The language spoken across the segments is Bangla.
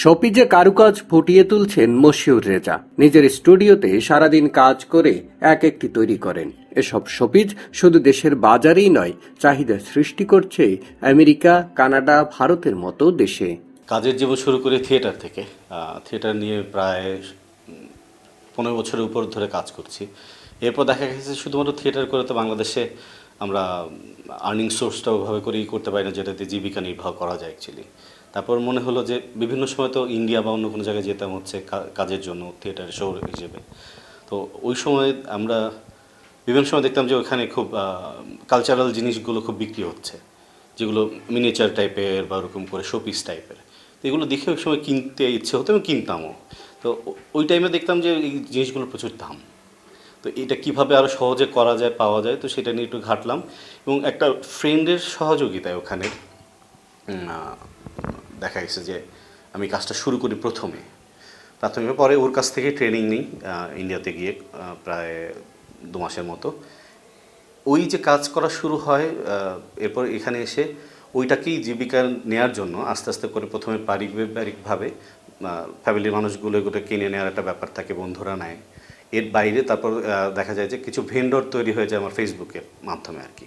শোপিজে কারুকাজ ফুটিয়ে তুলছেন মশিউর রেজা। নিজের স্টুডিওতে সারাদিন কাজ করে এক একটি তৈরি করেন। এসব শোপিজ শুধু দেশের বাজারেই নয়, চাহিদা সৃষ্টি করছে আমেরিকা, কানাডা, ভারতের মতো দেশে। কাজের জীবন শুরু করে থিয়েটার থেকে। থিয়েটার নিয়ে প্রায় 15 বছরের উপর ধরে কাজ করছি। এরপর দেখা গেছে শুধুমাত্র থিয়েটার করে তো বাংলাদেশে আমরা আর্নিং সোর্সটা ওভাবে করেই করতে পারি না, যেটাতে জীবিকা নির্বাহ করা যায় অ্যাকচুয়ালি। তারপর মনে হলো যে বিভিন্ন সময় তো ইন্ডিয়া বা অন্য কোনো জায়গায় যেতাম হচ্ছে কাজের জন্য, থিয়েটারের শো হিসেবে। তো ওই সময় আমরা বিভিন্ন সময় দেখতাম যে ওখানে খুব কালচারাল জিনিসগুলো খুব বিক্রি হচ্ছে, যেগুলো মিনিয়েচার টাইপের বা ওরকম করে শোপিস টাইপের। তো এগুলো দেখে ওই সময় কিনতে ইচ্ছে হতো এবং কিনতামও। তো ওই টাইমে দেখতাম যে এই জিনিসগুলোর প্রচুর দাম। তো এটা কিভাবে আরও সহজে করা যায়, পাওয়া যায়, তো সেটা নিয়ে একটু ঘাটলাম এবং একটা ফ্রেন্ডের সহযোগিতায় ওখানে দেখা গেছে যে আমি কাজটা শুরু করি প্রথমে। প্রাথমিক পরে ওর কাছ থেকে ট্রেনিং নিই ইন্ডিয়াতে গিয়ে প্রায় 2 মাসের মতো। ওই যে কাজ করা শুরু হয়, এরপর এখানে এসে ওইটাকেই জীবিকা নেওয়ার জন্য আস্তে আস্তে করে প্রথমে পারিবারিকভাবে ফ্যামিলির মানুষগুলো এগুলো কিনে নেওয়ার একটা ব্যাপার থাকে, বন্ধুরা নেয়। এর বাইরে তারপর দেখা যায় যে কিছু ভেন্ডর তৈরি হয়ে যায় আমার ফেসবুকের মাধ্যমে আর কি।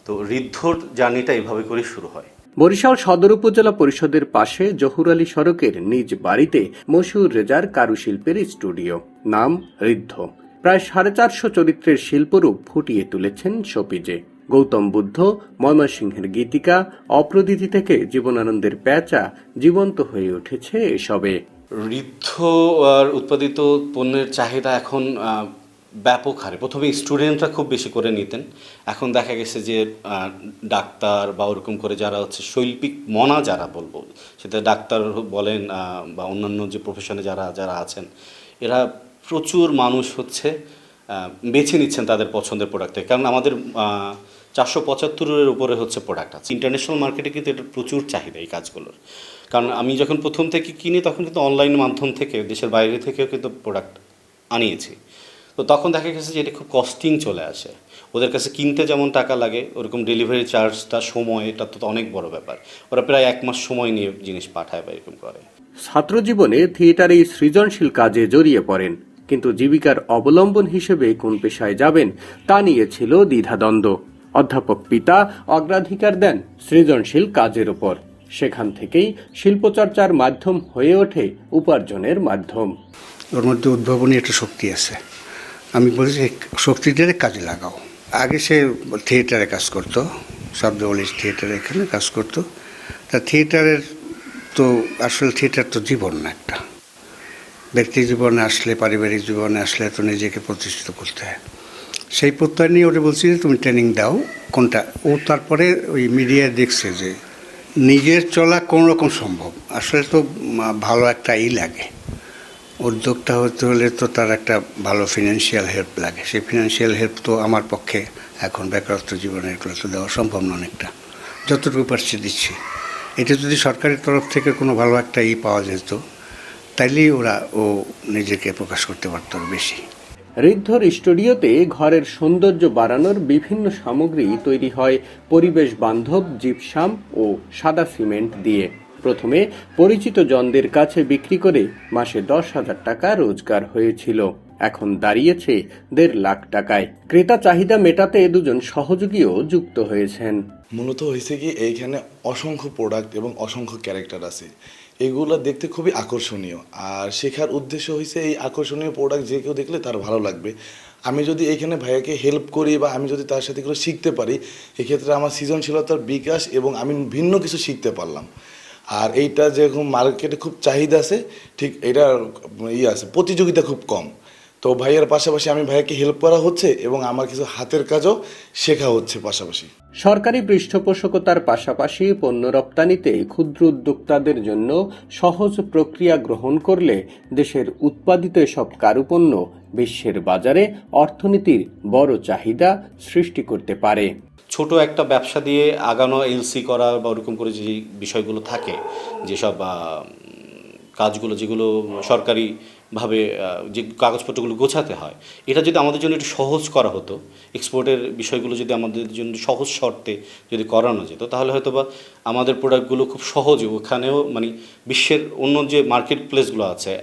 তো ঋদ্ধর জার্নিটা এইভাবে করে শুরু হয়। বরিশাল সদর উপজেলা পরিষদের পাশে জহুর আলী সড়কের নিজ বাড়িতে মশিউর রেজার কারুশিল্পের স্টুডিও, নাম ঋদ্ধ। প্রায় 450 চরিত্রের শিল্পরূপ ফুটিয়ে তুলেছেন শোপিজে। গৌতম বুদ্ধ, ময়মনসিংহের গীতিকা, অপ্রদিতি থেকে জীবনানন্দের প্যাঁচা জীবন্ত হয়ে উঠেছে এসবে। ঋদ্ধ আর উৎপাদিত পণ্যের চাহিদা এখন ব্যাপক হারে, প্রথমে স্টুডেন্টরা খুব বেশি করে নিতেন। এখন দেখা গেছে যে ডাক্তার বা ওরকম করে যারা হচ্ছে শৈল্পিক মনা যারা বলবো, সেটা ডাক্তার বলেন বা অন্যান্য যে প্রফেশনে যারা যারা আছেন, এরা প্রচুর মানুষ হচ্ছে বেছে নিচ্ছেন তাদের পছন্দের প্রোডাক্ট থেকে। কারণ আমাদের 475-এর উপরে হচ্ছে প্রোডাক্ট আছে। ইন্টারন্যাশনাল মার্কেটে কিন্তু এটা প্রচুর চাহিদা এই কাজগুলোর। কারণ আমি যখন প্রথম থেকে কিনি তখন কিন্তু অনলাইন মাধ্যম থেকে দেশের বাইরে থেকেও কিন্তু প্রোডাক্ট আনিয়েছি। তো তখন দেখা গেছে যে এটা খুব কস্টিং চলে আসে। ওদের কাছে কিনতে যেমন টাকা লাগে, ওরকম ডেলিভারি চার্জটা, সময়, এটা তো অনেক বড় ব্যাপার। ওরা প্রায় 1 মাস সময় নিয়ে জিনিস পাঠায় বা এরকম করে। ছাত্র জীবনে থিয়েটারে সৃজনশীল কাজে জড়িয়ে পড়েন, কিন্তু জীবিকার অবলম্বন হিসেবে কোন পেশায় যাবেন তা নিয়ে ছিল দ্বিধাদ্বন্দ্ব। অধ্যাপক পিতা অগ্রাধিকার দেন সৃজনশীল কাজের উপর। সেখান থেকেই শিল্পচর্চার মাধ্যম হয়ে ওঠে উপার্জনের মাধ্যম। ওর মধ্যে উদ্ভাবনী একটা শক্তি আছে। আমি বলি যে শক্তিটারে কাজে লাগাও। আগে সে থিয়েটারে কাজ করতো, শব্দবলী থিয়েটারে এখানে কাজ করতো। তা থিয়েটারের তো আসলে থিয়েটার তো জীবন না, একটা ব্যক্তি জীবনে আসলে, পারিবারিক জীবনে আসলে তো নিজেকে প্রতিষ্ঠিত করতে হয়। সেই প্রত্যয় নিয়ে ওটা বলছি যে তুমি ট্রেনিং দাও কোনটা। ও তারপরে ওই মিডিয়ায় দেখছে যে নিজের চলা কোনো রকম সম্ভব। আসলে তো ভালো একটা লাগে, উদ্যোক্তা হতে হলে তো তার একটা ভালো ফিনান্সিয়াল হেল্প লাগে। সেই ফিনান্সিয়াল হেল্প তো আমার পক্ষে এখন বেকারত্ব জীবনে এগুলো তো দেওয়া সম্ভব না অনেকটা। যতটুকু পারছি দিচ্ছি। এটা যদি সরকারের তরফ থেকে কোনো ভালো একটা পাওয়া যেত, তাইলেই ও নিজেকে প্রকাশ করতে পারত বেশি। ঋদ্ধর স্টুডিওতে ঘরের সৌন্দর্য বাড়ানোর বিভিন্ন সামগ্রী তৈরি হয় পরিবেশ বান্ধব জিপসাম ও সাদা সিমেন্ট দিয়ে। প্রথমে পরিচিত জনদের কাছে বিক্রি করে মাসে 10,000 টাকা রোজগার হয়েছিল, এখন দাঁড়িয়েছে 1.5 লাখ টাকায়। ক্রেতা চাহিদা মেটাতে দুজন সহযোগীও যুক্ত হয়েছেন। মূলত হয়েছে কি, এইখানে অসংখ্য প্রোডাক্ট এবং অসংখ্য ক্যারেক্টার আছে, এগুলো দেখতে খুবই আকর্ষণীয়। আর শেখার উদ্দেশ্য হয়েছে এই আকর্ষণীয় প্রোডাক্ট যে কেউ দেখলে তার ভালো লাগবে। আমি যদি এইখানে ভাইয়াকে হেল্প করি বা আমি যদি তার সাথে এগুলো শিখতে পারি, এক্ষেত্রে আমার সৃজনশীলতার বিকাশ এবং আমি ভিন্ন কিছু শিখতে পারলাম। আর এইটা যেরকম মার্কেটে খুব চাহিদা আছে, ঠিক এটার আছে, প্রতিযোগিতা খুব কম। তো ভাইয়ের পাশাপাশি আমি ভাইয়াকে হেল্প করা হচ্ছে এবং আমার কিছু হাতের কাজও শেখা হচ্ছে পাশাপাশি। সরকারি পৃষ্ঠপোষকতার পাশাপাশি পণ্য রপ্তানিতে ক্ষুদ্র উদ্যোক্তাদের জন্য সহজ প্রক্রিয়া গ্রহণ করলে দেশের উৎপাদিত এসব কারুপণ্য বিশ্বের বাজারে অর্থনীতির বড় চাহিদা সৃষ্টি করতে পারে। ছোট একটা ব্যবসা দিয়ে আগানো, এলসি করা বা ওরকম করে যে বিষয়গুলো থাকে, যেসব কাজগুলো যেগুলো সরকারি ভাবে যে কাগজপত্রগুলো গোছাতে হয়, এটা যদি আমাদের জন্য একটু সহজ করা হতো, এক্সপোর্টের বিষয়গুলো যদি আমাদের জন্য সহজ শর্তে যদি করানো যেত, তাহলে হয়তো বা আমাদের প্রোডাক্টগুলো খুব সহজে ওখানেও মানে বিশ্বের অন্য যে মার্কেট প্লেসগুলো আছে,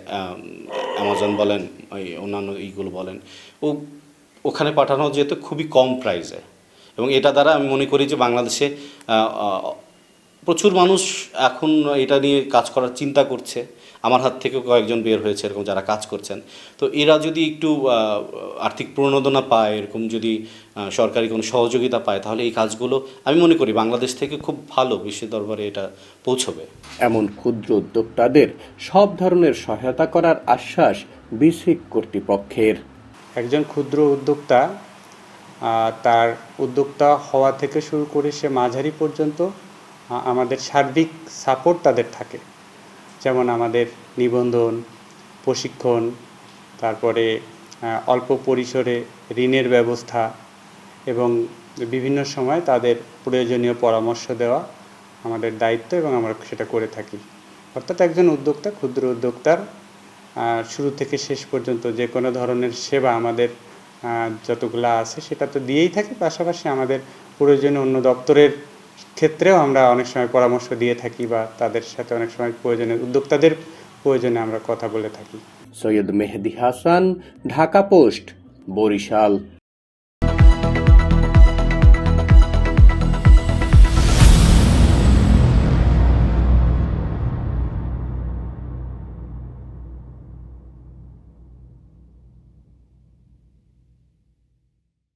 অ্যামাজন বলেন, এই অন্যান্য এইগুলো বলেন, ওখানে পাঠানো যেত খুবই কম প্রাইসে। এবং এটা দ্বারা আমি মনে করি যে বাংলাদেশে প্রচুর মানুষ এখন এটা নিয়ে কাজ করার চিন্তা করছে। আমার হাত থেকেও কয়েকজন বের হয়েছে এরকম যারা কাজ করছেন। তো এরা যদি একটু আর্থিক প্রণোদনা পায়, এরকম যদি সরকারি কোনো সহযোগিতা পায়, তাহলে এই কাজগুলো আমি মনে করি বাংলাদেশ থেকে খুব ভালো বিশ্বের দরবারে এটা পৌঁছবে। এমন ক্ষুদ্র উদ্যোক্তাদের সব ধরনের সহায়তা করার আশ্বাস বিসিক কর্তৃপক্ষের। একজন ক্ষুদ্র উদ্যোক্তা তার উদ্যোক্তা হওয়া থেকে শুরু করে সে মাঝারি পর্যন্ত আমাদের সার্বিক সাপোর্ট তাদের থাকে। যেমন আমাদের নিবন্ধন, প্রশিক্ষণ, তারপরে অল্প পরিসরে ঋণের ব্যবস্থা এবং বিভিন্ন সময় তাদের প্রয়োজনীয় পরামর্শ দেওয়া আমাদের দায়িত্ব এবং আমরা সেটা করে থাকি। অর্থাৎ একজন উদ্যোক্তা, ক্ষুদ্র উদ্যোক্তার শুরু থেকে শেষ পর্যন্ত যে কোনো ধরনের সেবা আমাদের যতগুলা আছে সেটা তো দিয়েই থাকি, পাশাপাশি আমাদের প্রয়োজনীয় অন্য দপ্তরের ক্ষেত্রেও আমরা অনেক সময় পরামর্শ দিয়ে থাকি বা তাদের সাথে অনেক সময় প্রয়োজনে উদ্যোক্তাদের প্রয়োজনে আমরা কথা বলে থাকি। সৈয়দ মেহেদী হাসান, ঢাকা পোস্ট, বরিশাল।